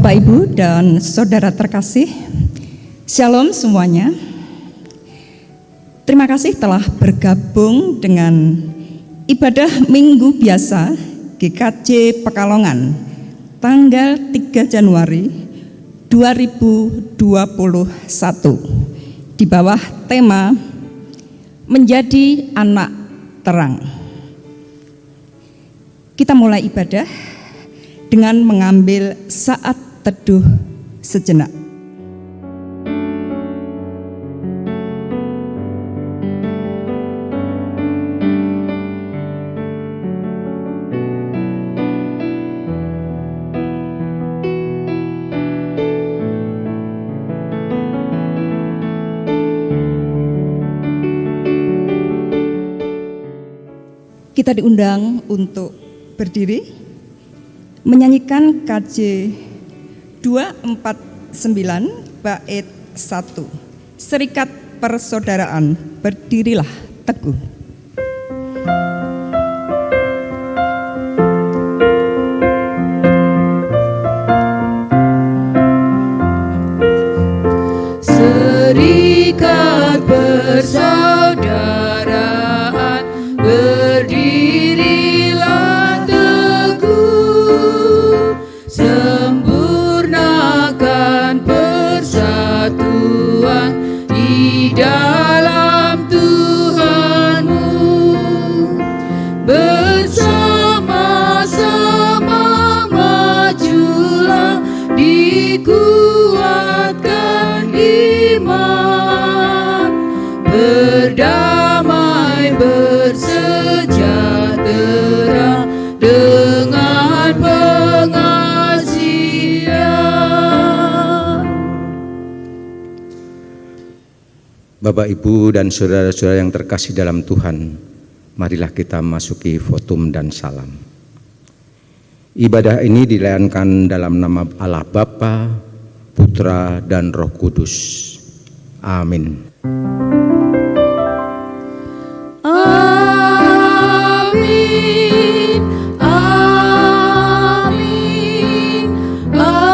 Bapak, Ibu, dan Saudara terkasih, Shalom semuanya. Terima kasih telah bergabung dengan ibadah Minggu Biasa GKJ Pekalongan tanggal 3 Januari 2021 di bawah tema Menjadi Anak Terang. Kita mulai ibadah dengan mengambil saat teduh sejenak. Kita diundang untuk berdiri menyanyikan KJ 249 bait 1, Serikat Persaudaraan, berdirilah teguh. Serikat persaudaraan, berdirilah teguh, sempurnakan persatuan di dalam Tuhanmu, bersama-sama majulah, dikuatkan iman, berdamai bersejahtera dengan pengasihan. Bapak, Ibu, dan saudara-saudara yang terkasih dalam Tuhan, marilah kita masuki votum dan salam. Ibadah ini dilayankan dalam nama Allah Bapa, Putra, dan Roh Kudus. Amin. Amin, amin, amin.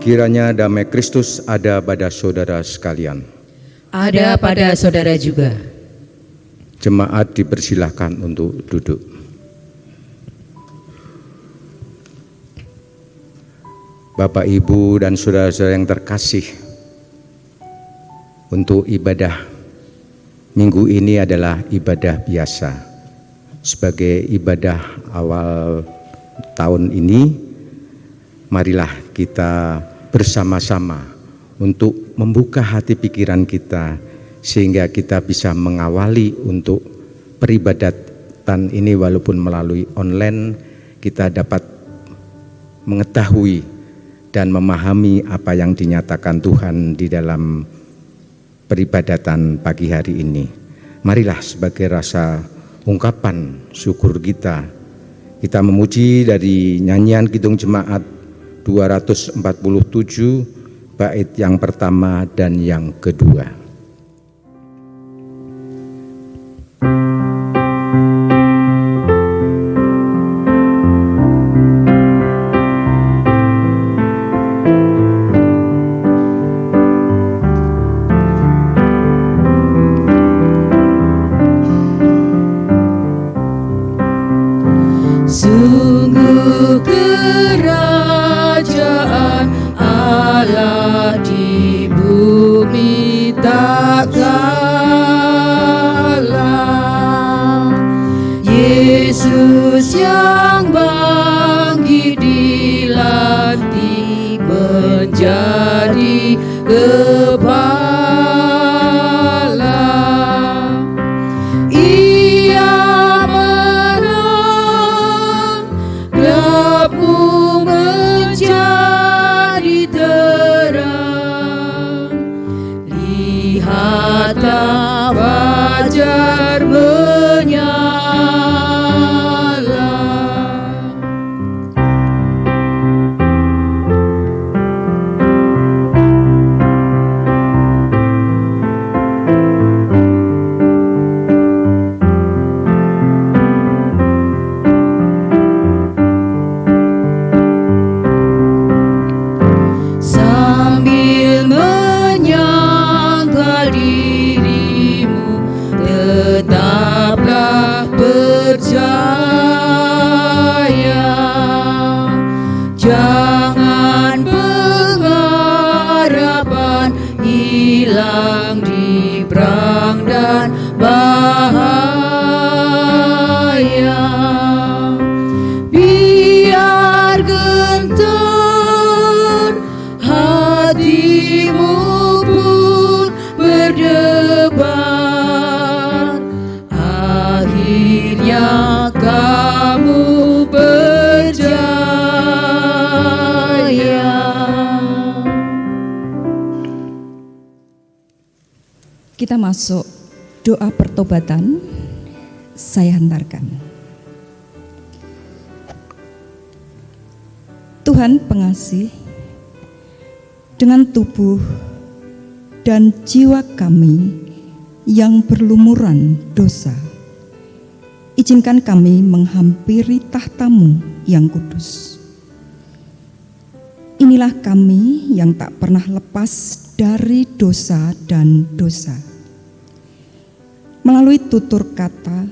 Kiranya damai Kristus ada pada saudara sekalian. Ada pada saudara juga. Jemaat dipersilahkan untuk duduk. Bapak, Ibu, dan saudara-saudara yang terkasih, untuk ibadah minggu ini adalah ibadah biasa. Sebagai ibadah awal tahun ini, marilah kita bersama-sama untuk membuka hati pikiran kita sehingga kita bisa mengawali untuk peribadatan ini. Walaupun melalui online, kita dapat mengetahui dan memahami apa yang dinyatakan Tuhan di dalam peribadatan pagi hari ini. Marilah sebagai rasa ungkapan syukur kita memuji dari nyanyian Kidung Jemaat 247 bait yang pertama dan yang kedua. Sungguh kerajaan Allah di bumi tak kalah. Yesus yang bangkit dilantik menjadi kepala. Fajar menyala. halang di perang dan bahaya. Biar gentar hatimu pun berdebar, akhirnya kamu berjaya. Kita masuk doa pertobatan. Saya hantarkan. Tuhan pengasih, dengan tubuh dan jiwa kami yang berlumuran dosa, izinkan kami menghampiri tahta-Mu yang kudus. Inilah kami yang tak pernah lepas dari dosa dan dosa. Melalui tutur kata,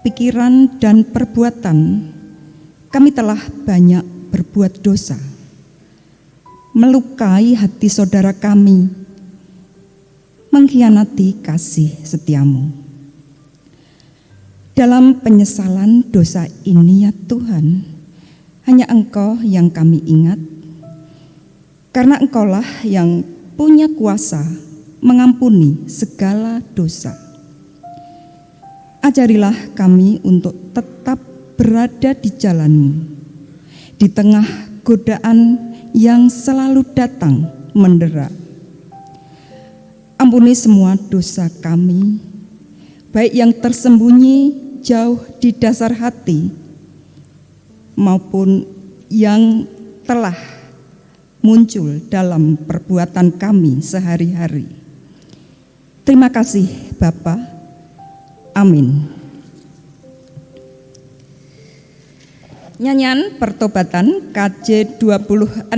pikiran, dan perbuatan, kami telah banyak berbuat dosa, melukai hati saudara kami, mengkhianati kasih setia-Mu. Dalam penyesalan dosa ini ya Tuhan, hanya Engkau yang kami ingat, karena Engkaulah yang punya kuasa mengampuni segala dosa. Ajarilah kami untuk tetap berada di jalan-Mu, di tengah godaan yang selalu datang mendera. Ampuni semua dosa kami, baik yang tersembunyi jauh di dasar hati, maupun yang telah muncul dalam perbuatan kami sehari-hari. Terima kasih Bapa. Amin. Nyanyian pertobatan KJ 26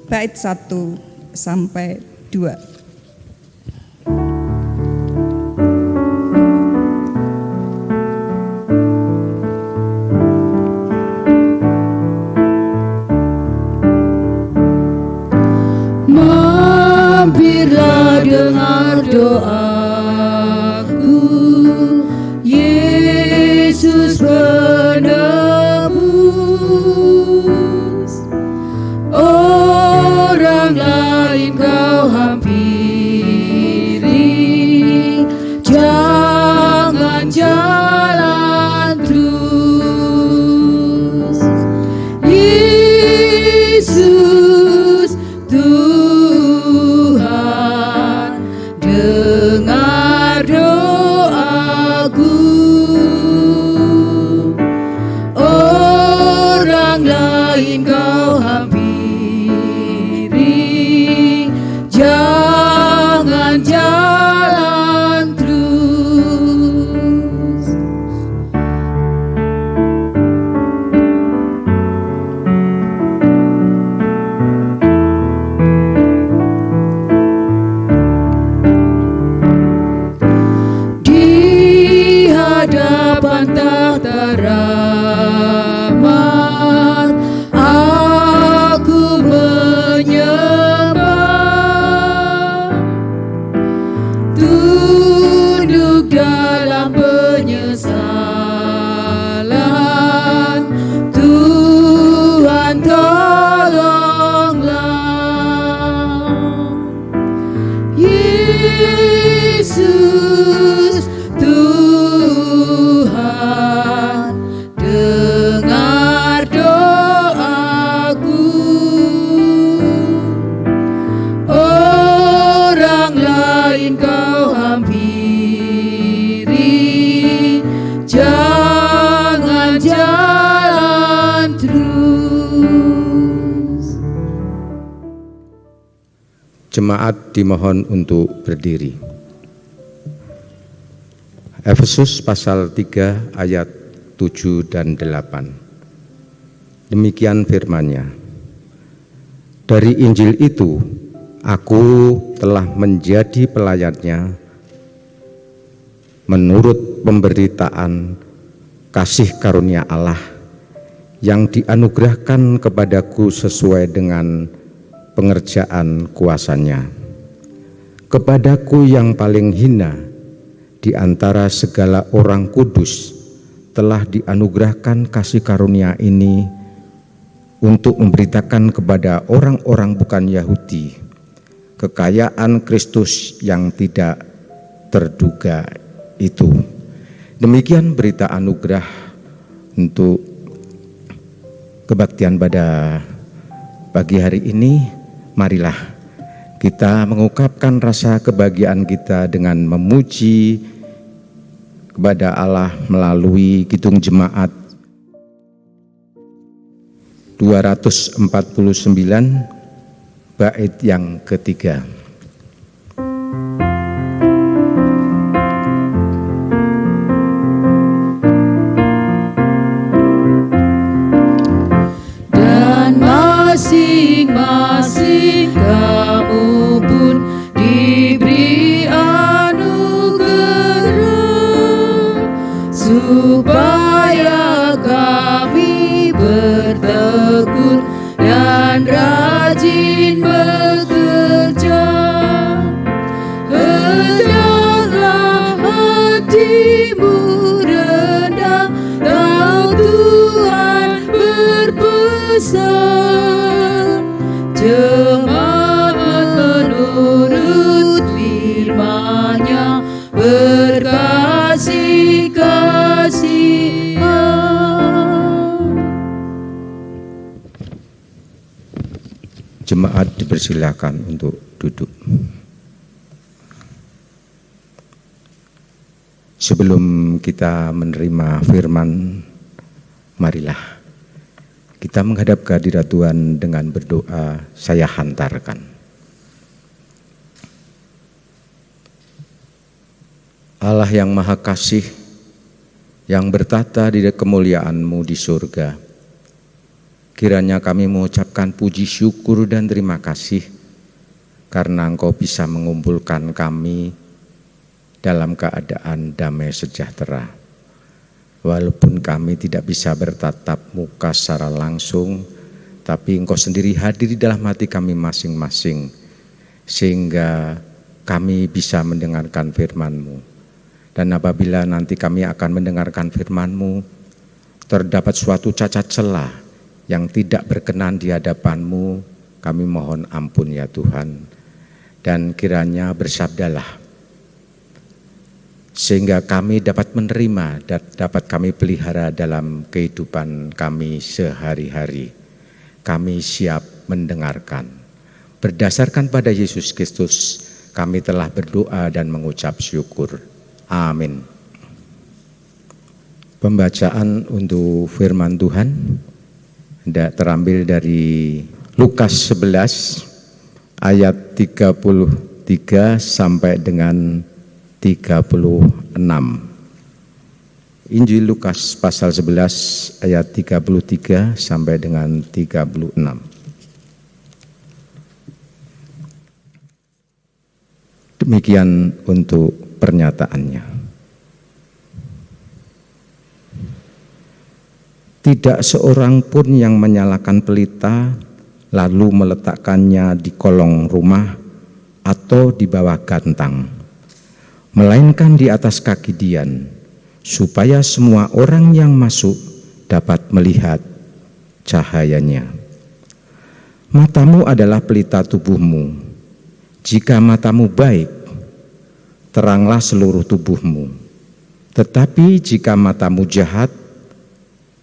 bait 1 sampai 2. Mampirlah dengar doaku, Yesus penebus. Orang lain kau hampiri, jangan jalan terus. Yesus Tuhan, dengar doaku. Orang lain kau hampiri, jangan jalan terus. Di hadapan tahta rahmat, aku menyembah, tunduk dalam penyesalan. Tuhan tolonglah. Yesus Tuhan, dengar doaku. Orang lain kau hampiri, jangan jalan terus. Jemaat dimohon untuk berdiri. Efesus pasal 3 ayat 7 dan 8. Demikian firman-Nya. Dari Injil itu, aku telah menjadi pelayannya menurut pemberitaan kasih karunia Allah yang dianugerahkan kepadaku sesuai dengan pengerjaan kuasanya. Kepadaku yang paling hina di antara segala orang kudus telah dianugerahkan kasih karunia ini untuk memberitakan kepada orang-orang bukan Yahudi kekayaan Kristus yang tidak terduga itu. Demikian berita anugerah untuk kebaktian pada pagi hari ini. Marilah kita mengungkapkan rasa kebahagiaan kita dengan memuji kepada Allah melalui Kidung Jemaat 249 bait yang ketiga. Dan masing-masing kamu pun diberi anugerah supaya kami bertekun dan rajin bekerja. Hendaklah hatimu rendah, tahu Tuhan berpesan. Jemaat menurut firman-Nya berkasih-kasihan. Jemaat dipersilakan untuk duduk. Sebelum kita menerima firman, marilah kita menghadap kehadirat Tuhan dengan berdoa. Saya hantarkan. Allah yang Maha Kasih, yang bertata di kemuliaan-Mu di surga, kiranya kami mengucapkan puji syukur dan terima kasih karena Engkau bisa mengumpulkan kami dalam keadaan damai sejahtera. Walaupun kami tidak bisa bertatap muka secara langsung, tapi Engkau sendiri hadir di dalam hati kami masing-masing, sehingga kami bisa mendengarkan firman-Mu. Dan apabila nanti kami akan mendengarkan firman-Mu, terdapat suatu cacat celah yang tidak berkenan di hadapan-Mu, kami mohon ampun ya Tuhan. Dan kiranya bersabdalah, sehingga kami dapat menerima dan dapat kami pelihara dalam kehidupan kami sehari-hari. Kami siap mendengarkan. Berdasarkan pada Yesus Kristus, kami telah berdoa dan mengucap syukur. Amin. Pembacaan untuk firman Tuhan terambil dari Lukas 11 ayat 33 sampai dengan 36. Injil Lukas pasal 11 ayat 33 sampai dengan 36. Demikian untuk pernyataannya. Tidak seorang pun yang menyalakan pelita lalu meletakkannya di kolong rumah atau di bawah gantang, melainkan di atas kaki dian, supaya semua orang yang masuk dapat melihat cahayanya. Matamu adalah pelita tubuhmu. Jika matamu baik, teranglah seluruh tubuhmu. Tetapi jika matamu jahat,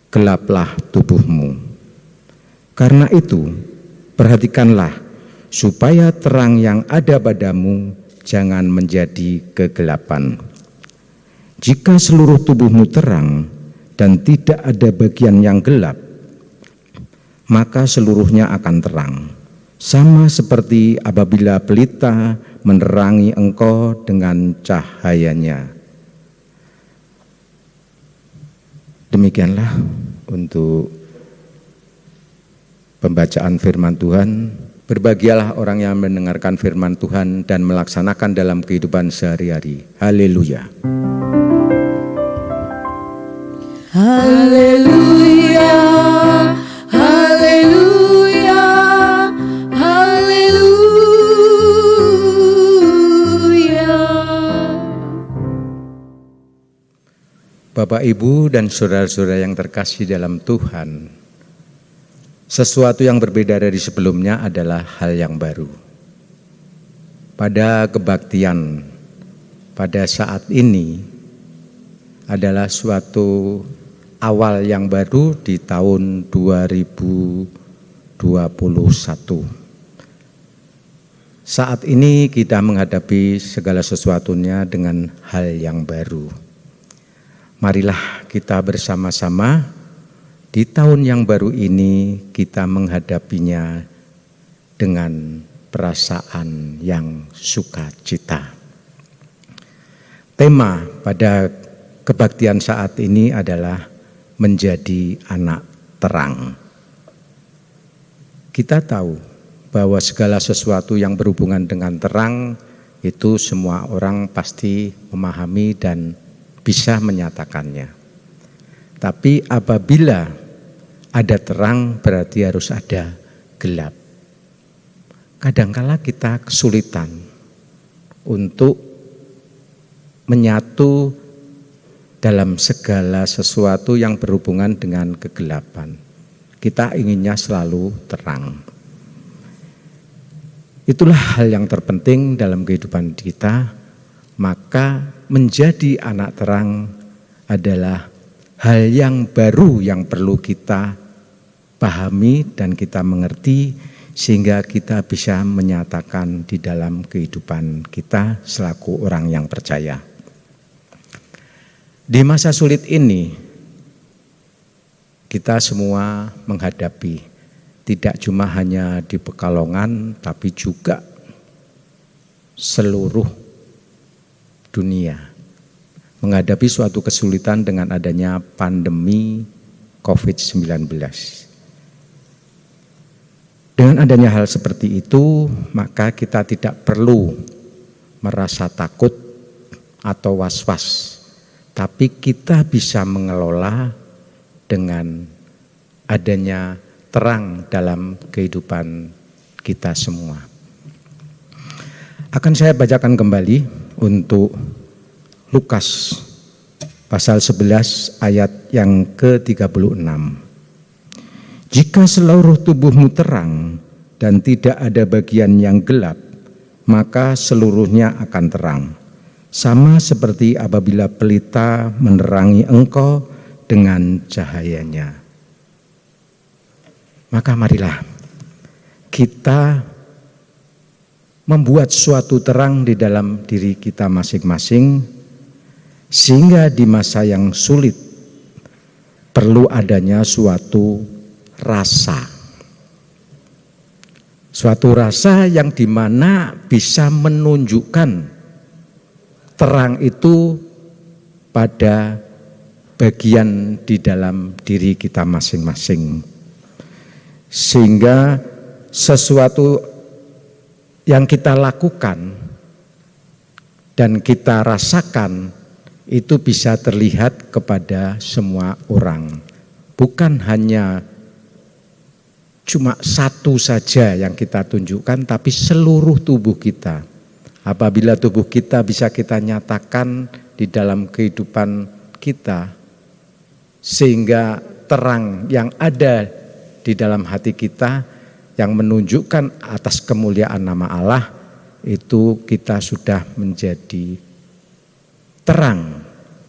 gelaplah tubuhmu. Karena itu, perhatikanlah supaya terang yang ada padamu jangan menjadi kegelapan. Jika seluruh tubuhmu terang dan tidak ada bagian yang gelap, maka seluruhnya akan terang. Sama seperti apabila pelita menerangi engkau dengan cahayanya. Demikianlah untuk pembacaan firman Tuhan. Berbahagialah orang yang mendengarkan firman Tuhan dan melaksanakan dalam kehidupan sehari-hari. Haleluya. Haleluya, haleluya, haleluya. Bapak, Ibu, dan saudara-saudara yang terkasih dalam Tuhan, sesuatu yang berbeda dari sebelumnya adalah hal yang baru. Pada kebaktian pada saat ini adalah suatu awal yang baru di tahun 2021. Saat ini kita menghadapi segala sesuatunya dengan hal yang baru. Marilah kita bersama-sama di tahun yang baru ini kita menghadapinya dengan perasaan yang sukacita. Tema pada kebaktian saat ini adalah menjadi anak terang. Kita tahu bahwa segala sesuatu yang berhubungan dengan terang itu semua orang pasti memahami dan bisa menyatakannya. Tapi apabila ada terang berarti harus ada gelap. Kadangkala kita kesulitan untuk menyatu dalam segala sesuatu yang berhubungan dengan kegelapan. Kita inginnya selalu terang. Itulah hal yang terpenting dalam kehidupan kita, maka menjadi anak terang adalah hal yang baru yang perlu kita pahami dan kita mengerti sehingga kita bisa menyatakan di dalam kehidupan kita selaku orang yang percaya. Di masa sulit ini kita semua menghadapi tidak cuma hanya di Pekalongan tapi juga seluruh dunia menghadapi suatu kesulitan dengan adanya pandemi COVID-19. Dengan adanya hal seperti itu, maka kita tidak perlu merasa takut atau was-was, tapi kita bisa mengelola dengan adanya terang dalam kehidupan kita semua. Akan saya bacakan kembali untuk Lukas pasal 11 ayat yang ke-36. Jika seluruh tubuhmu terang dan tidak ada bagian yang gelap, maka seluruhnya akan terang. Sama seperti apabila pelita menerangi engkau dengan cahayanya. Maka marilah kita membuat suatu terang di dalam diri kita masing-masing, sehingga di masa yang sulit perlu adanya suatu rasa. Suatu rasa yang dimana bisa menunjukkan terang itu pada bagian di dalam diri kita masing-masing. Sehingga sesuatu yang kita lakukan dan kita rasakan itu bisa terlihat kepada semua orang. Bukan hanya cuma satu saja yang kita tunjukkan, tapi seluruh tubuh kita. Apabila tubuh kita bisa kita nyatakan di dalam kehidupan kita, sehingga terang yang ada di dalam hati kita yang menunjukkan atas kemuliaan nama Allah, itu kita sudah menjadi terang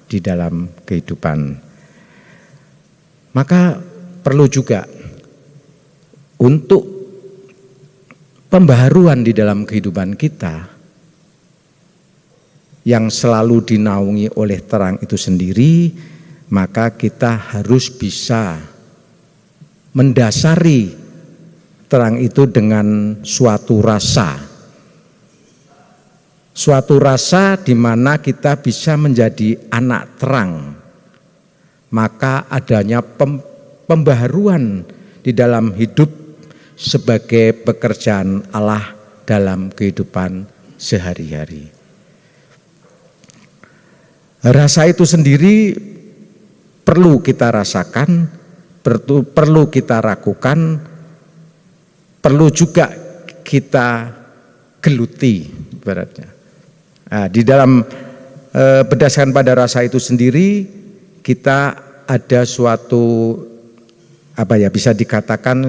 di dalam kehidupan. Maka perlu juga untuk pembaharuan di dalam kehidupan kita yang selalu dinaungi oleh terang itu sendiri, maka kita harus bisa mendasari terang itu dengan suatu rasa. Suatu rasa di mana kita bisa menjadi anak terang. Maka adanya pembaharuan di dalam hidup sebagai pekerjaan Allah dalam kehidupan sehari-hari. Rasa itu sendiri perlu kita rasakan, perlu kita ragukan, perlu juga kita geluti ibaratnya. Nah, di dalam berdasarkan pada rasa itu sendiri, kita ada suatu bisa dikatakan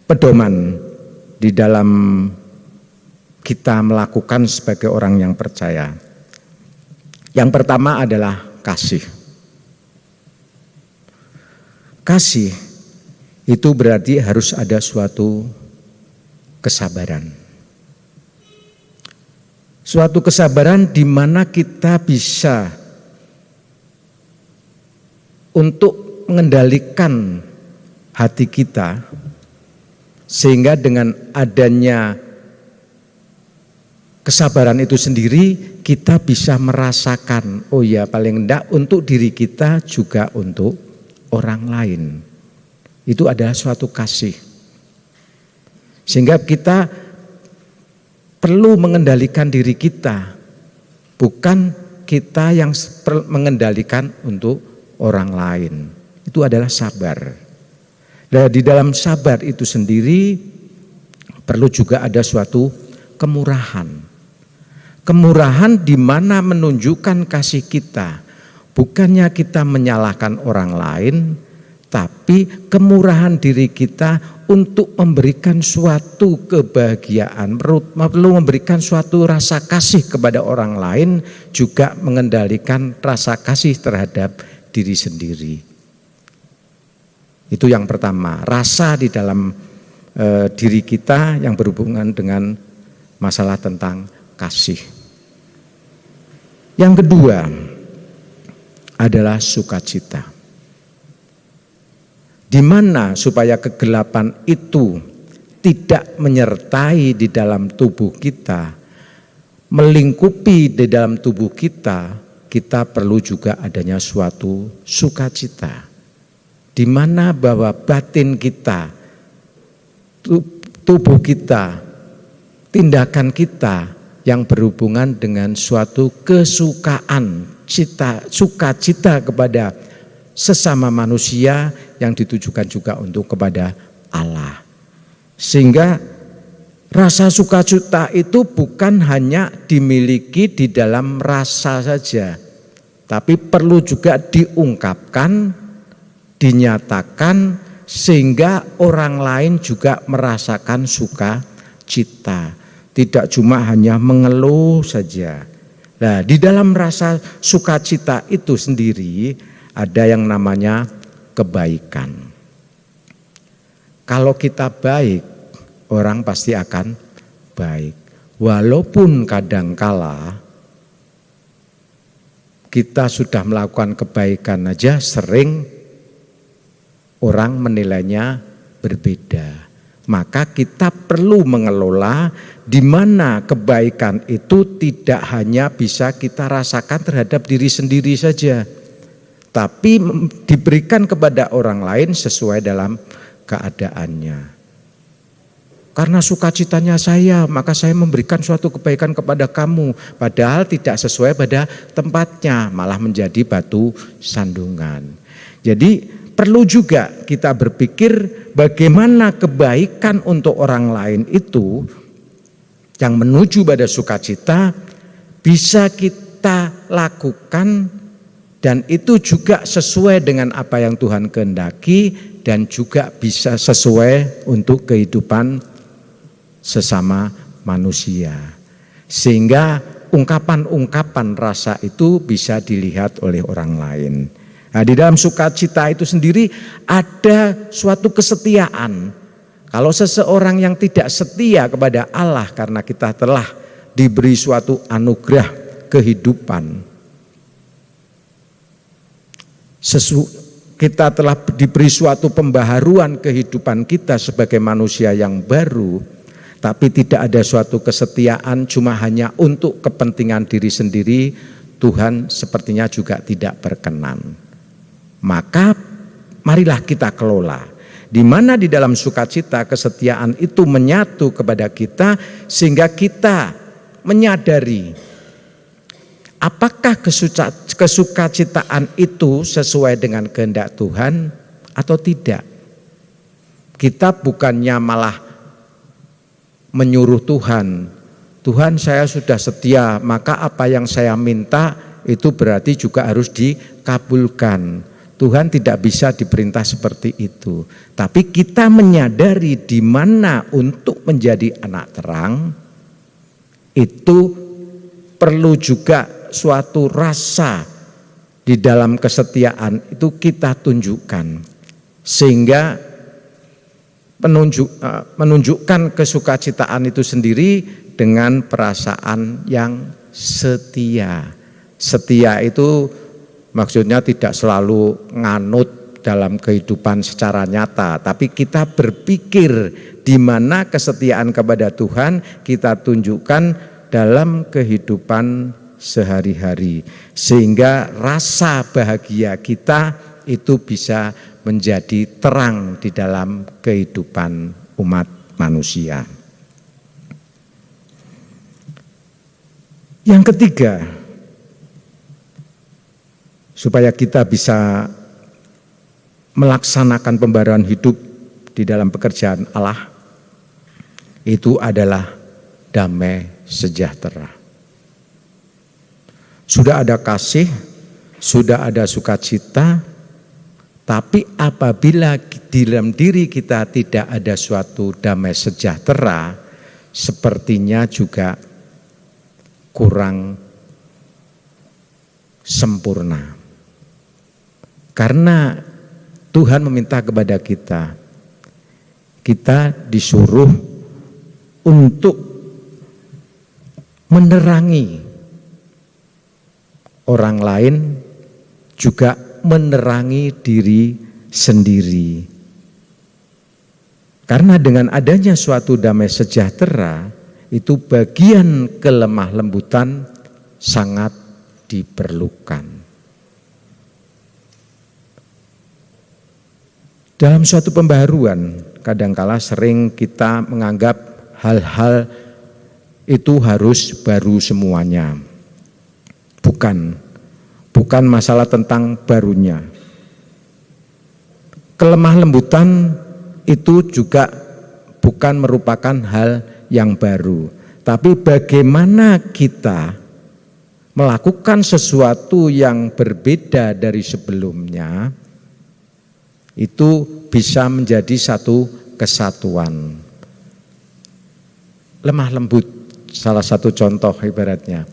pedoman di dalam kita melakukan sebagai orang yang percaya. Yang pertama adalah kasih. Kasih itu berarti harus ada suatu kesabaran. Suatu kesabaran di mana kita bisa untuk mengendalikan hati kita, sehingga dengan adanya kesabaran itu sendiri kita bisa merasakan, oh ya paling enggak untuk diri kita juga untuk orang lain. Itu adalah suatu kasih. Sehingga kita perlu mengendalikan diri kita, bukan kita yang mengendalikan untuk orang lain. Itu adalah sabar. Dan di dalam sabar itu sendiri perlu juga ada suatu kemurahan. Kemurahan di mana menunjukkan kasih kita, bukannya kita menyalahkan orang lain, tapi kemurahan diri kita untuk memberikan suatu kebahagiaan, perlu memberikan suatu rasa kasih kepada orang lain, juga mengendalikan rasa kasih terhadap diri sendiri. Itu yang pertama, rasa di dalam diri kita yang berhubungan dengan masalah tentang kasih. Yang kedua adalah sukacita. Di mana supaya kegelapan itu tidak menyertai di dalam tubuh kita, melingkupi di dalam tubuh kita, kita perlu juga adanya suatu sukacita. Di mana bahwa batin kita, tubuh kita, tindakan kita yang berhubungan dengan suatu kesukaan, sukacita kepada sesama manusia yang ditujukan juga untuk kepada Allah. Sehingga rasa sukacita itu bukan hanya dimiliki di dalam rasa saja, tapi perlu juga diungkapkan, dinyatakan, sehingga orang lain juga merasakan sukacita. Tidak cuma hanya mengeluh saja. Nah, di dalam rasa sukacita itu sendiri ada yang namanya kebaikan. Kalau kita baik, orang pasti akan baik. Walaupun kadangkala kita sudah melakukan kebaikan aja sering orang menilainya berbeda. Maka kita perlu mengelola di mana kebaikan itu tidak hanya bisa kita rasakan terhadap diri sendiri saja, tapi diberikan kepada orang lain sesuai dalam keadaannya. Karena sukacitanya saya, maka saya memberikan suatu kebaikan kepada kamu, padahal tidak sesuai pada tempatnya, malah menjadi batu sandungan. Jadi perlu juga kita berpikir bagaimana kebaikan untuk orang lain itu yang menuju pada sukacita bisa kita lakukan, dan itu juga sesuai dengan apa yang Tuhan kehendaki dan juga bisa sesuai untuk kehidupan sesama manusia. Sehingga ungkapan-ungkapan rasa itu bisa dilihat oleh orang lain. Nah, di dalam sukacita itu sendiri ada suatu kesetiaan. Kalau seseorang yang tidak setia kepada Allah karena kita telah diberi suatu anugerah kehidupan, kita telah diberi suatu pembaharuan kehidupan kita sebagai manusia yang baru, tapi tidak ada suatu kesetiaan cuma hanya untuk kepentingan diri sendiri, Tuhan sepertinya juga tidak berkenan. Maka marilah kita kelola, di mana di dalam sukacita kesetiaan itu menyatu kepada kita, sehingga kita menyadari apakah kesukacitaan itu sesuai dengan kehendak Tuhan atau tidak. Kita bukannya malah menyuruh Tuhan, Tuhan saya sudah setia, maka apa yang saya minta itu berarti juga harus dikabulkan. Tuhan tidak bisa diperintah seperti itu. Tapi kita menyadari di mana untuk menjadi anak terang, itu perlu juga suatu rasa di dalam kesetiaan itu kita tunjukkan. Sehingga menunjukkan kesukacitaan itu sendiri dengan perasaan yang setia. Setia itu maksudnya tidak selalu nganut dalam kehidupan secara nyata, tapi kita berpikir di mana kesetiaan kepada Tuhan kita tunjukkan dalam kehidupan sehari-hari, sehingga rasa bahagia kita itu bisa menjadi terang di dalam kehidupan umat manusia. Yang ketiga, supaya kita bisa melaksanakan pembaruan hidup di dalam pekerjaan Allah, itu adalah damai sejahtera. Sudah ada kasih, sudah ada sukacita, tapi apabila di dalam diri kita tidak ada suatu damai sejahtera, sepertinya juga kurang sempurna. Karena Tuhan meminta kepada kita, kita disuruh untuk menerangi orang lain, juga menerangi diri sendiri. Karena dengan adanya suatu damai sejahtera, itu bagian kelemah lembutan sangat diperlukan. Dalam suatu pembaharuan, kadangkala sering kita menganggap hal-hal itu harus baru semuanya. Bukan masalah tentang barunya. Kelemah lembutan itu juga bukan merupakan hal yang baru, tapi bagaimana kita melakukan sesuatu yang berbeda dari sebelumnya, itu bisa menjadi satu kesatuan. Lemah lembut, salah satu contoh ibaratnya.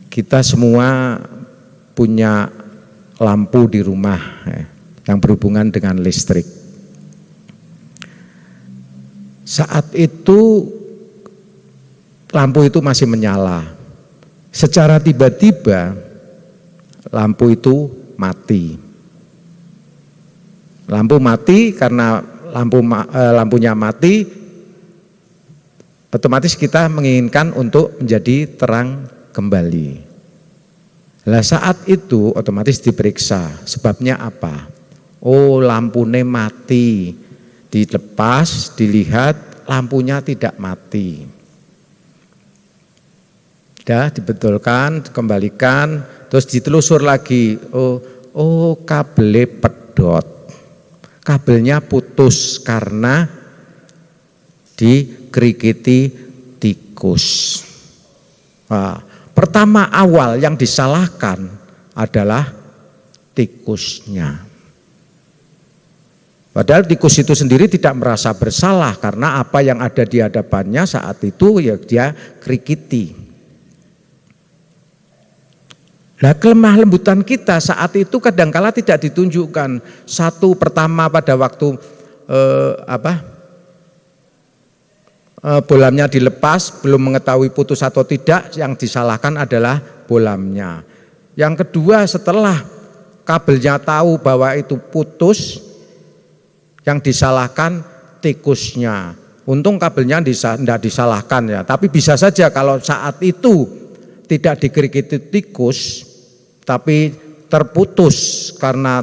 Kita semua punya lampu di rumah yang berhubungan dengan listrik. Saat itu lampu itu masih menyala. Secara tiba-tiba lampu itu mati. Lampu mati karena lampunya mati, otomatis kita menginginkan untuk menjadi terang kembali. Nah, saat itu otomatis diperiksa, sebabnya apa? Oh, lampunya mati. Dilepas, dilihat lampunya tidak mati. Sudah dibetulkan, dikembalikan, terus ditelusur lagi. Oh, kabelnya pedot. Kabelnya putus karena dikerikiti tikus. Nah, pertama awal yang disalahkan adalah tikusnya. Padahal tikus itu sendiri tidak merasa bersalah karena apa yang ada di hadapannya saat itu ya dia kerikiti. Nah, kelemah lembutan kita saat itu kadangkala tidak ditunjukkan. Satu pertama pada waktu bolamnya dilepas, belum mengetahui putus atau tidak, yang disalahkan adalah bolamnya. Yang kedua, setelah kabelnya tahu bahwa itu putus, yang disalahkan tikusnya. Untung kabelnya tidak disalahkan ya, tapi bisa saja kalau saat itu tidak dikerikiti tikus, tapi terputus karena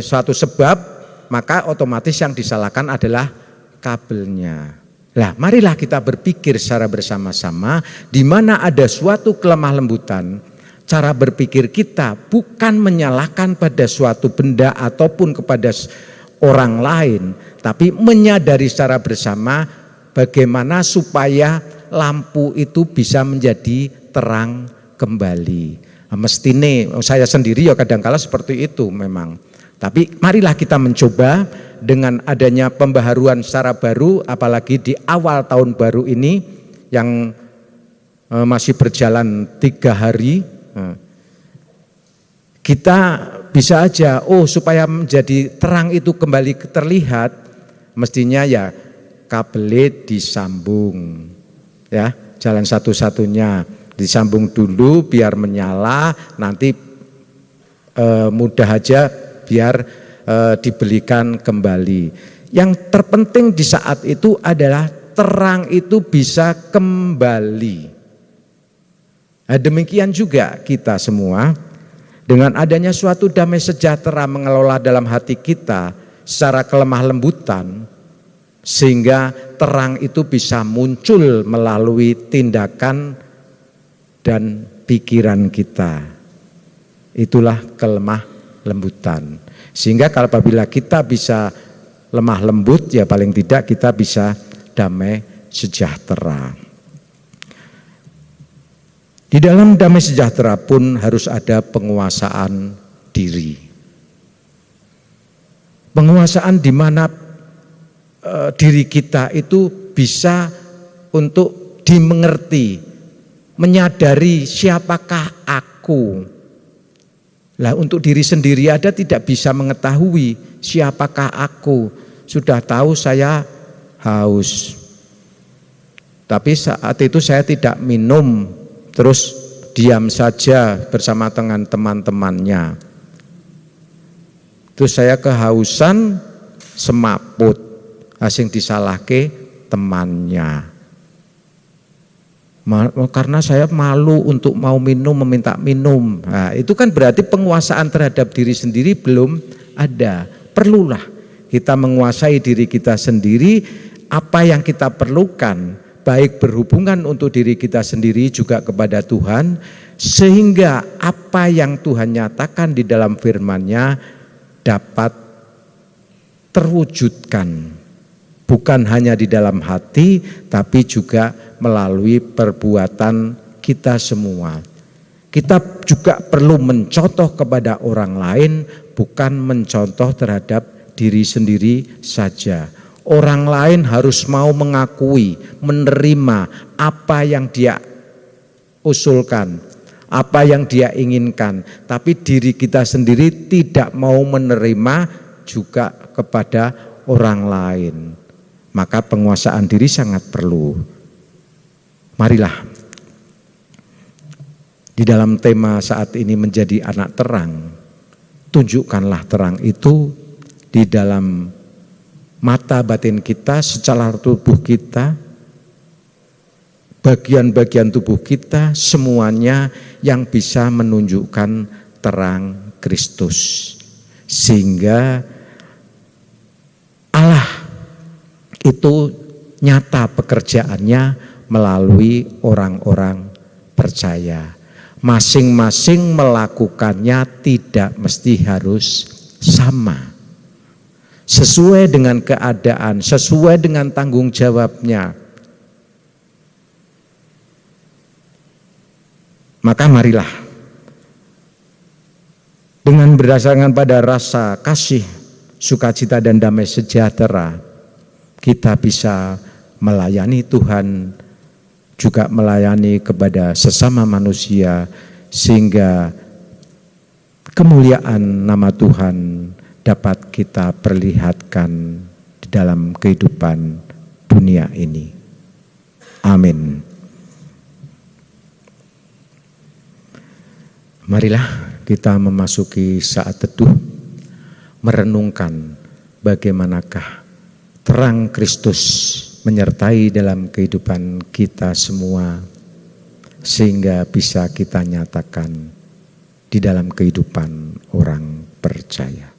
suatu sebab, maka otomatis yang disalahkan adalah kabelnya. Nah, marilah kita berpikir secara bersama-sama, di mana ada suatu kelemah lembutan, cara berpikir kita bukan menyalahkan pada suatu benda ataupun kepada orang lain, tapi menyadari secara bersama bagaimana supaya lampu itu bisa menjadi terang kembali. Mestine saya sendiri ya kadangkala seperti itu memang. Tapi marilah kita mencoba dengan adanya pembaharuan secara baru, apalagi di awal tahun baru ini yang masih berjalan 3 hari. Kita bisa aja, supaya menjadi terang itu kembali terlihat, mestinya ya kabel disambung, ya jalan satu-satunya disambung dulu biar menyala, nanti mudah aja biar dibelikan kembali. Yang terpenting di saat itu adalah terang itu bisa kembali. Nah, demikian juga kita semua dengan adanya suatu damai sejahtera mengelola dalam hati kita secara kelemah lembutan, sehingga terang itu bisa muncul melalui tindakan dan pikiran kita. Itulah kelemah lembutan. Sehingga kalau apabila kita bisa lemah lembut, ya paling tidak kita bisa damai sejahtera. Di dalam damai sejahtera pun harus ada penguasaan diri. Penguasaan di mana diri kita itu bisa untuk dimengerti, menyadari siapakah aku. Lah untuk diri sendiri ada tidak bisa mengetahui siapakah aku. Sudah tahu saya haus, tapi saat itu saya tidak minum, terus diam saja bersama dengan teman-temannya. Terus saya kehausan, semaput, asing disalahke temannya. Karena saya malu untuk mau minum, meminta minum. Nah, itu kan berarti penguasaan terhadap diri sendiri belum ada. Perlulah kita menguasai diri kita sendiri, apa yang kita perlukan, baik berhubungan untuk diri kita sendiri juga kepada Tuhan, sehingga apa yang Tuhan nyatakan di dalam firman-Nya dapat terwujudkan. Bukan hanya di dalam hati, tapi juga melalui perbuatan kita semua. Kita juga perlu mencontoh kepada orang lain, bukan mencontoh terhadap diri sendiri saja. Orang lain harus mau mengakui, menerima apa yang dia usulkan, apa yang dia inginkan. Tapi diri kita sendiri tidak mau menerima juga kepada orang lain. Maka penguasaan diri sangat perlu. Marilah di dalam tema saat ini menjadi anak terang, tunjukkanlah terang itu di dalam mata batin kita, secara tubuh kita, bagian-bagian tubuh kita, semuanya yang bisa menunjukkan terang Kristus. Sehingga Allah itu nyata pekerjaannya melalui orang-orang percaya. Masing-masing melakukannya tidak mesti harus sama. Sesuai dengan keadaan, sesuai dengan tanggung jawabnya. Maka marilah dengan berdasarkan pada rasa kasih, sukacita dan damai sejahtera, kita bisa melayani Tuhan, juga melayani kepada sesama manusia, sehingga kemuliaan nama Tuhan dapat kita perlihatkan di dalam kehidupan dunia ini. Amin. Marilah kita memasuki saat teduh, merenungkan bagaimanakah terang Kristus menyertai dalam kehidupan kita semua, sehingga bisa kita nyatakan di dalam kehidupan orang percaya.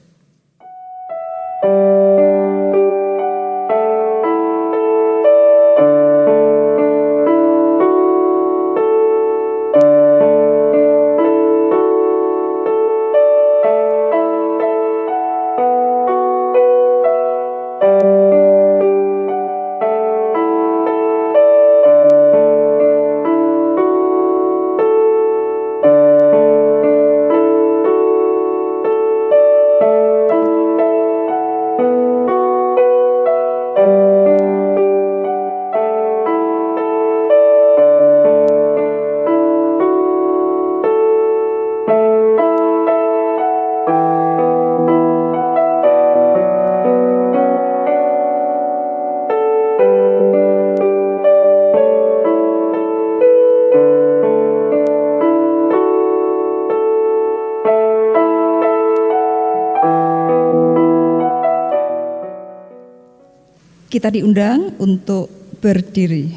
Kita diundang untuk berdiri.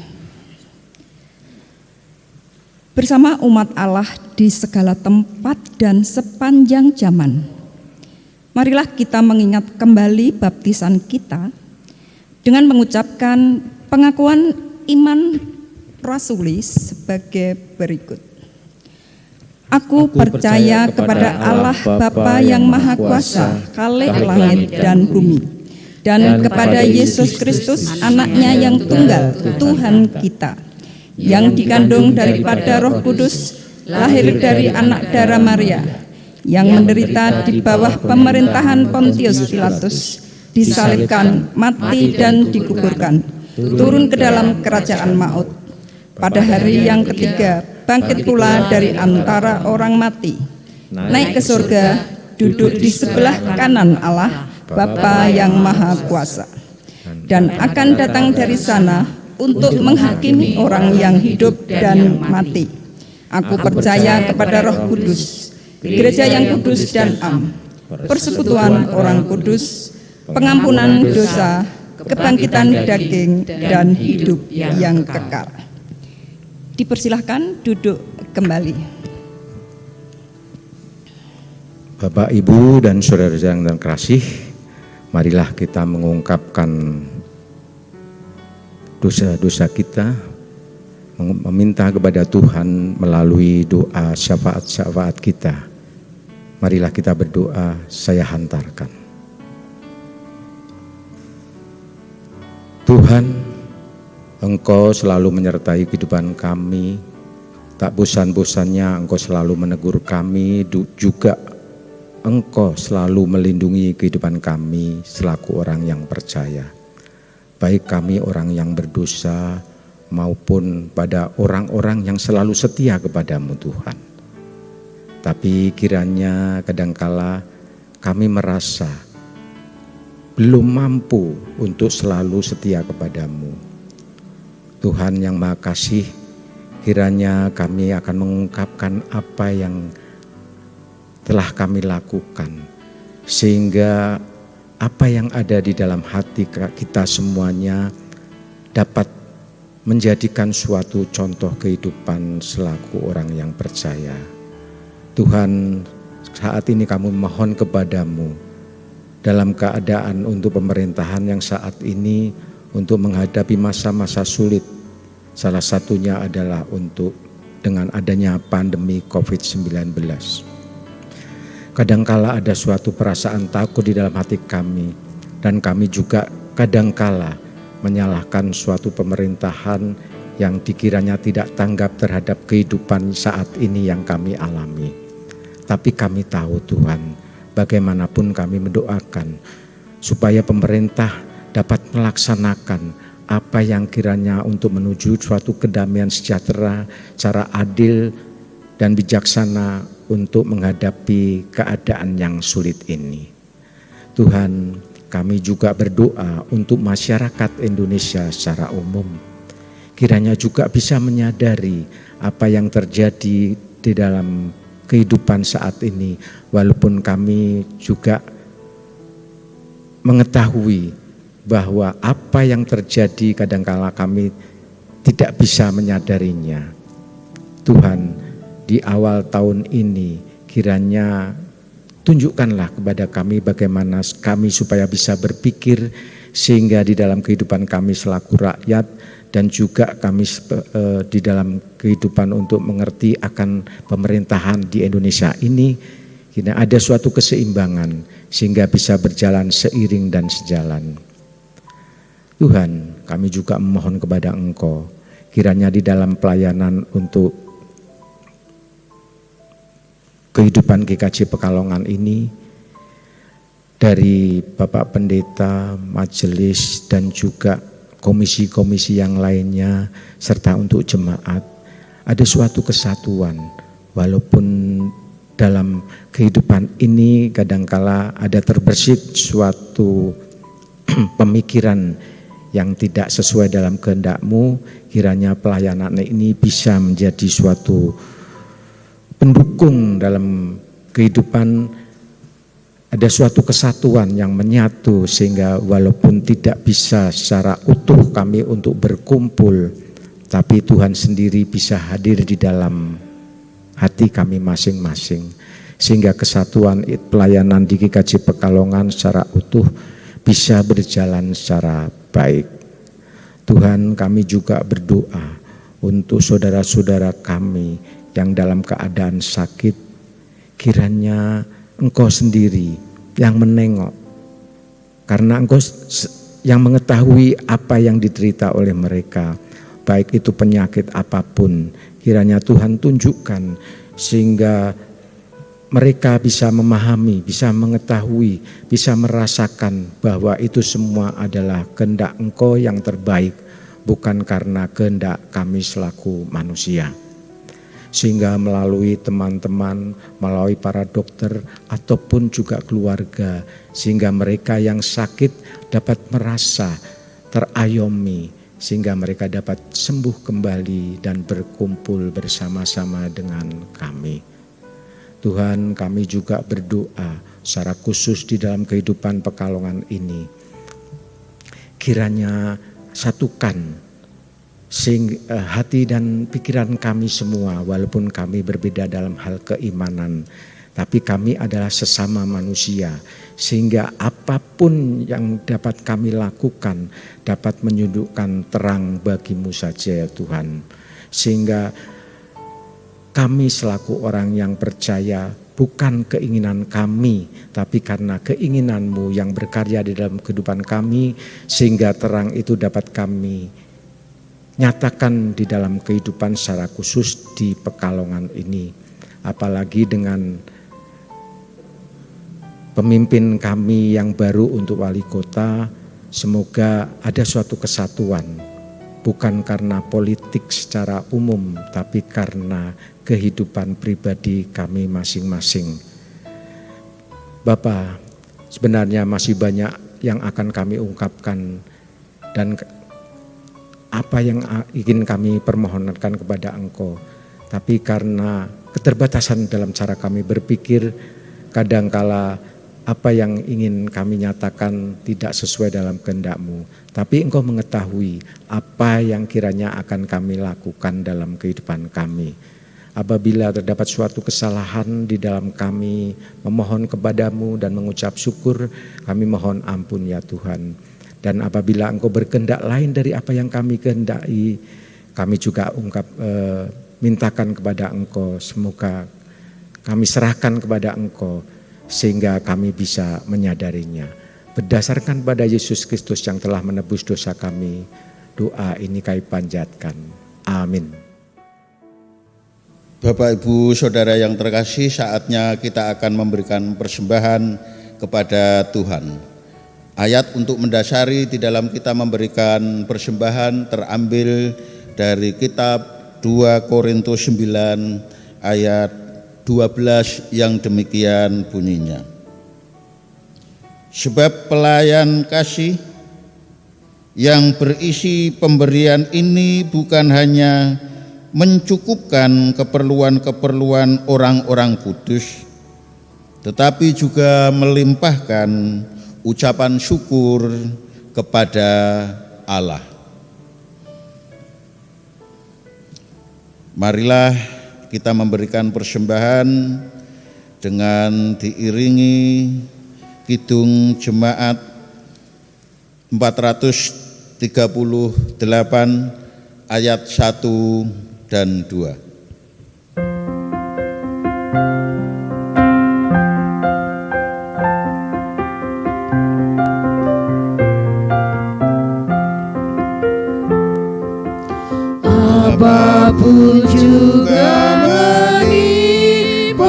Bersama umat Allah di segala tempat dan sepanjang zaman, marilah kita mengingat kembali baptisan kita dengan mengucapkan pengakuan iman rasuli sebagai berikut. Aku percaya kepada Allah Bapa yang Maha Kuasa, Khalik langit dan bumi, dan kepada Yesus Kristus, Anaknya yang tunggal, Tuhan kita, yang dikandung daripada Roh Kudus, lahir dari anak darah Maria, yang menderita di bawah pemerintahan Pontius Pilatus, disalibkan, mati dan dikuburkan, turun ke dalam kerajaan maut. Pada hari yang ketiga, bangkit pula dari antara orang mati, naik ke surga, duduk di sebelah kanan Allah, Bapa yang Maha Kuasa, dan akan datang dari sana untuk menghakimi orang yang hidup dan mati. Aku percaya kepada Roh Kudus, gereja yang kudus dan am, persekutuan orang kudus, pengampunan dosa, kebangkitan daging, dan hidup yang kekal. Dipersilahkan duduk kembali. Bapak, Ibu, dan saudara-saudara yang terkasih, marilah kita mengungkapkan dosa-dosa kita, meminta kepada Tuhan melalui doa syafaat-syafaat kita. Marilah kita berdoa, saya hantarkan. Tuhan, Engkau selalu menyertai kehidupan kami, tak bosan-bosannya Engkau selalu menegur kami, juga Engkau selalu melindungi kehidupan kami selaku orang yang percaya. Baik kami orang yang berdosa maupun pada orang-orang yang selalu setia kepadamu Tuhan. Tapi kiranya kadangkala kami merasa belum mampu untuk selalu setia kepadamu. Tuhan yang Maha Kasih, kiranya kami akan mengungkapkan apa yang telah kami lakukan, sehingga apa yang ada di dalam hati kita semuanya dapat menjadikan suatu contoh kehidupan selaku orang yang percaya. Tuhan, saat ini kami mohon kepadamu dalam keadaan untuk pemerintahan yang saat ini untuk menghadapi masa-masa sulit. Salah satunya adalah untuk dengan adanya pandemi COVID-19. Kadangkala ada suatu perasaan takut di dalam hati kami, dan kami juga kadangkala menyalahkan suatu pemerintahan yang dikiranya tidak tanggap terhadap kehidupan saat ini yang kami alami. Tapi kami tahu Tuhan, bagaimanapun kami mendoakan supaya pemerintah dapat melaksanakan apa yang kiranya untuk menuju suatu kedamaian sejahtera, cara adil dan bijaksana untuk menghadapi keadaan yang sulit ini. Tuhan, kami juga berdoa untuk masyarakat Indonesia secara umum. Kiranya juga bisa menyadari apa yang terjadi di dalam kehidupan saat ini, walaupun kami juga mengetahui bahwa apa yang terjadi kadangkala kami tidak bisa menyadarinya. Tuhan, di awal tahun ini kiranya tunjukkanlah kepada kami bagaimana kami supaya bisa berpikir, sehingga di dalam kehidupan kami selaku rakyat dan juga kami di dalam kehidupan untuk mengerti akan pemerintahan di Indonesia ini, kiranya ada suatu keseimbangan sehingga bisa berjalan seiring dan sejalan. Tuhan, kami juga memohon kepada Engkau, kiranya di dalam pelayanan untuk kehidupan GKJ Pekalongan ini, dari Bapak Pendeta, majelis, dan juga komisi-komisi yang lainnya, serta untuk jemaat, ada suatu kesatuan, walaupun dalam kehidupan ini kadangkala ada terbersit suatu pemikiran yang tidak sesuai dalam kehendak-Mu, kiranya pelayanan ini bisa menjadi suatu pendukung dalam kehidupan ada suatu kesatuan yang menyatu sehingga walaupun tidak bisa secara utuh kami untuk berkumpul, tapi Tuhan sendiri bisa hadir di dalam hati kami masing-masing. Sehingga kesatuan pelayanan di GKJ Pekalongan secara utuh bisa berjalan secara baik. Tuhan, kami juga berdoa untuk saudara-saudara kami yang dalam keadaan sakit, kiranya Engkau sendiri yang menengok, karena Engkau yang mengetahui apa yang diderita oleh mereka, baik itu penyakit apapun, kiranya Tuhan tunjukkan sehingga mereka bisa memahami, bisa mengetahui, bisa merasakan bahwa itu semua adalah kehendak Engkau yang terbaik, bukan karena kehendak kami selaku manusia. Sehingga melalui teman-teman, melalui para dokter ataupun juga keluarga, sehingga mereka yang sakit dapat merasa terayomi, sehingga mereka dapat sembuh kembali dan berkumpul bersama-sama dengan kami. Tuhan, kami juga berdoa secara khusus di dalam kehidupan Pekalongan ini, kiranya satukan sehingga hati dan pikiran kami semua, walaupun kami berbeda dalam hal keimanan, tapi kami adalah sesama manusia, sehingga apapun yang dapat kami lakukan dapat menunjukkan terang bagimu saja ya Tuhan. Sehingga kami selaku orang yang percaya, bukan keinginan kami, tapi karena keinginanmu yang berkarya di dalam kehidupan kami, sehingga terang itu dapat kami nyatakan di dalam kehidupan secara khusus di Pekalongan ini. Apalagi dengan pemimpin kami yang baru untuk wali kota, semoga ada suatu kesatuan, bukan karena politik secara umum, tapi karena kehidupan pribadi kami masing-masing. Bapa, sebenarnya masih banyak yang akan kami ungkapkan dan apa yang ingin kami permohonkan kepada Engkau. Tapi karena keterbatasan dalam cara kami berpikir, kadangkala apa yang ingin kami nyatakan tidak sesuai dalam kehendak-Mu. Tapi Engkau mengetahui apa yang kiranya akan kami lakukan dalam kehidupan kami. Apabila terdapat suatu kesalahan di dalam kami, memohon kepada-Mu dan mengucap syukur, kami mohon ampun ya Tuhan. Dan apabila Engkau berkehendak lain dari apa yang kami kehendaki, kami juga mintakan kepada Engkau, semoga kami serahkan kepada Engkau sehingga kami bisa menyadarinya. Berdasarkan pada Yesus Kristus yang telah menebus dosa kami, doa ini kami panjatkan. Amin. Bapak, Ibu, Saudara yang terkasih, saatnya kita akan memberikan persembahan kepada Tuhan. Ayat untuk mendasari di dalam kita memberikan persembahan terambil dari kitab 2 Korintus 9 ayat 12 yang demikian bunyinya. Sebab pelayan kasih yang berisi pemberian ini bukan hanya mencukupkan keperluan-keperluan orang-orang kudus, tetapi juga melimpahkan ucapan syukur kepada Allah. Marilah kita memberikan persembahan dengan diiringi kidung jemaat 438 ayat 1 dan 2. Apapun juga menimpamu,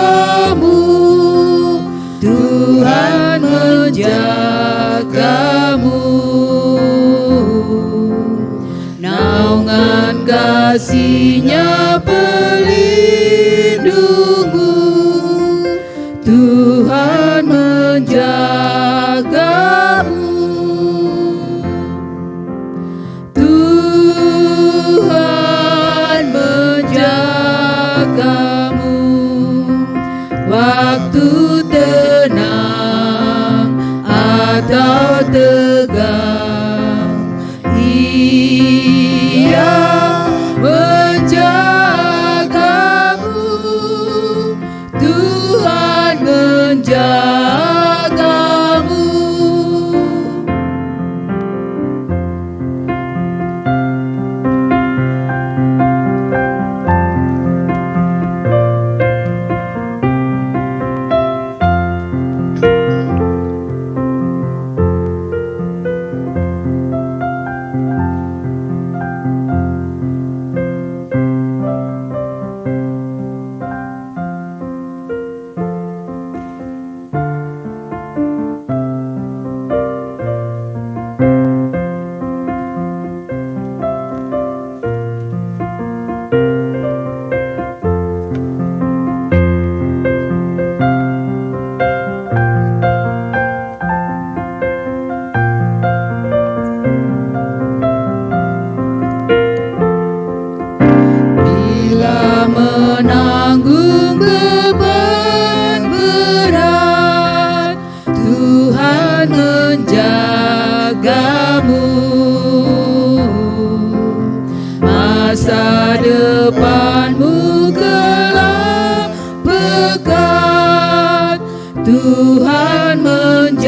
Tuhan menjagamu. Naungan kasih-Nya pelindungmu, Tuhan menjagamu. Waktu tenang Tuhan menjagamu.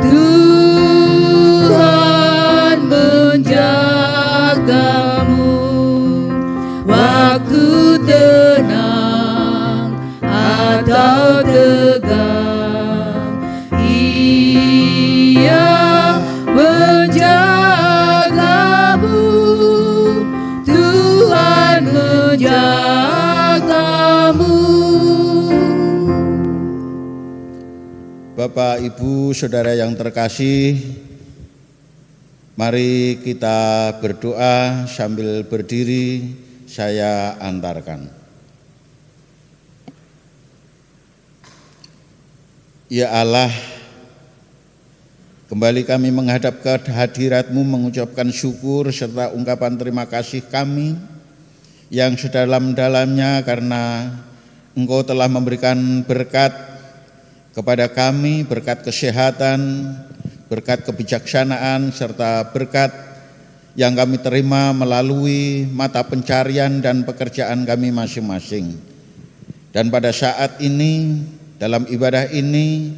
Tuhan menjagamu waktu tenang atau tegang. Ia menjagamu. Tuhan menjagamu. Bapak, Ibu, Saudara yang terkasih, mari kita berdoa sambil berdiri, saya antarkan. Ya Allah, kembali kami menghadap ke hadirat-Mu mengucapkan syukur serta ungkapan terima kasih kami yang sedalam-dalamnya karena Engkau telah memberikan berkat kepada kami, berkat kesehatan, berkat kebijaksanaan, serta berkat yang kami terima melalui mata pencarian dan pekerjaan kami masing-masing. Dan pada saat ini, dalam ibadah ini,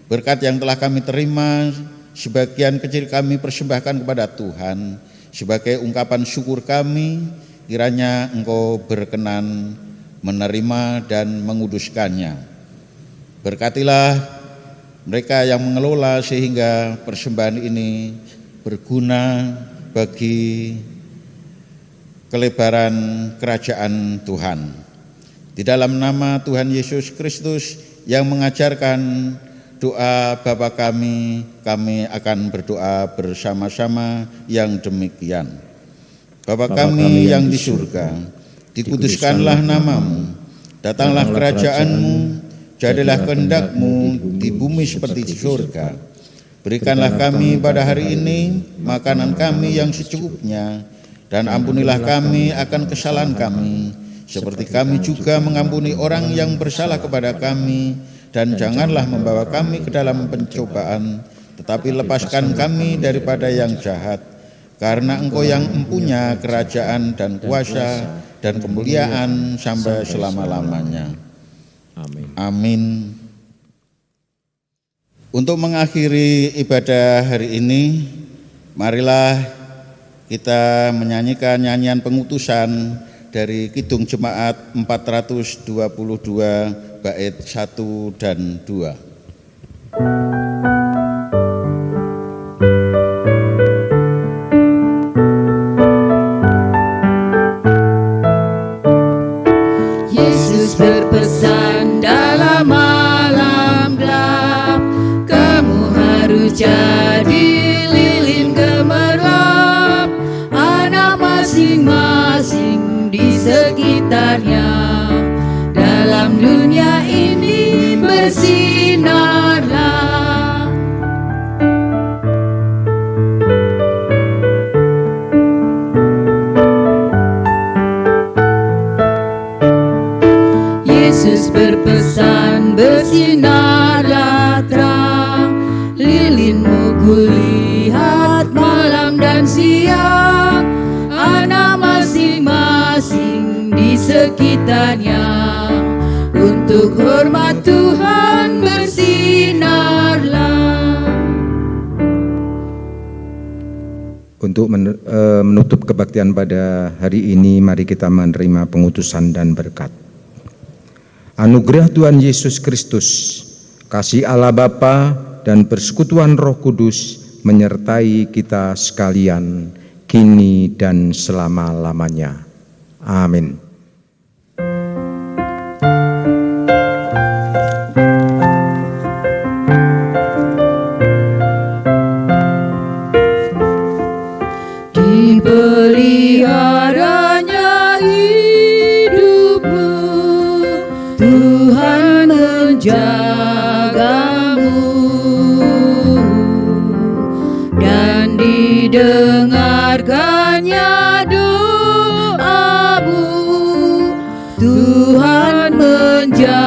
berkat yang telah kami terima, sebagian kecil kami persembahkan kepada Tuhan sebagai ungkapan syukur kami, kiranya Engkau berkenan menerima dan menguduskannya. Berkatilah mereka yang mengelola sehingga persembahan ini berguna bagi kelebaran kerajaan Tuhan. Di dalam nama Tuhan Yesus Kristus yang mengajarkan doa Bapa kami akan berdoa bersama-sama yang demikian. Bapa kami yang di surga, dikuduskanlah namamu, datanglah kerajaan-Mu, jadilah kehendak-Mu di bumi seperti di surga. Berikanlah kami pada hari ini makanan kami yang secukupnya, dan ampunilah kami akan kesalahan kami, seperti kami juga mengampuni orang yang bersalah kepada kami, dan janganlah membawa kami ke dalam pencobaan, tetapi lepaskan kami daripada yang jahat, karena Engkau yang mempunyai kerajaan dan kuasa dan kemuliaan sampai selama-lamanya. Amin. Amin. Untuk mengakhiri ibadah hari ini, marilah kita menyanyikan nyanyian pengutusan dari Kidung Jemaat 422 bait 1 dan 2. Yesus berpesan dalam malam gelap, kamu harus jadi lilin gemerlap, anak masing-masing di sekitarnya. Dalam dunia ini bersinarlah. Yesus berpesan, bersinarlah terang, lilinmu kulihat malam dan siang, anak masing-masing di sekitarnya. Untuk hormat Tuhan bersinarlah. Untuk menutup kebaktian pada hari ini, mari kita menerima pengutusan dan berkat. Anugerah Tuhan Yesus Kristus, kasih Allah Bapa dan persekutuan Roh Kudus menyertai kita sekalian, kini dan selama-lamanya. Amin. Dipeliharanya hidupmu, Tuhan menjagamu, dan didengarkannya doamu, Tuhan menjagamu.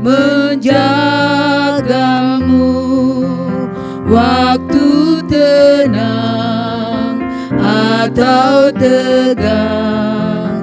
Menjagamu waktu atau tegang,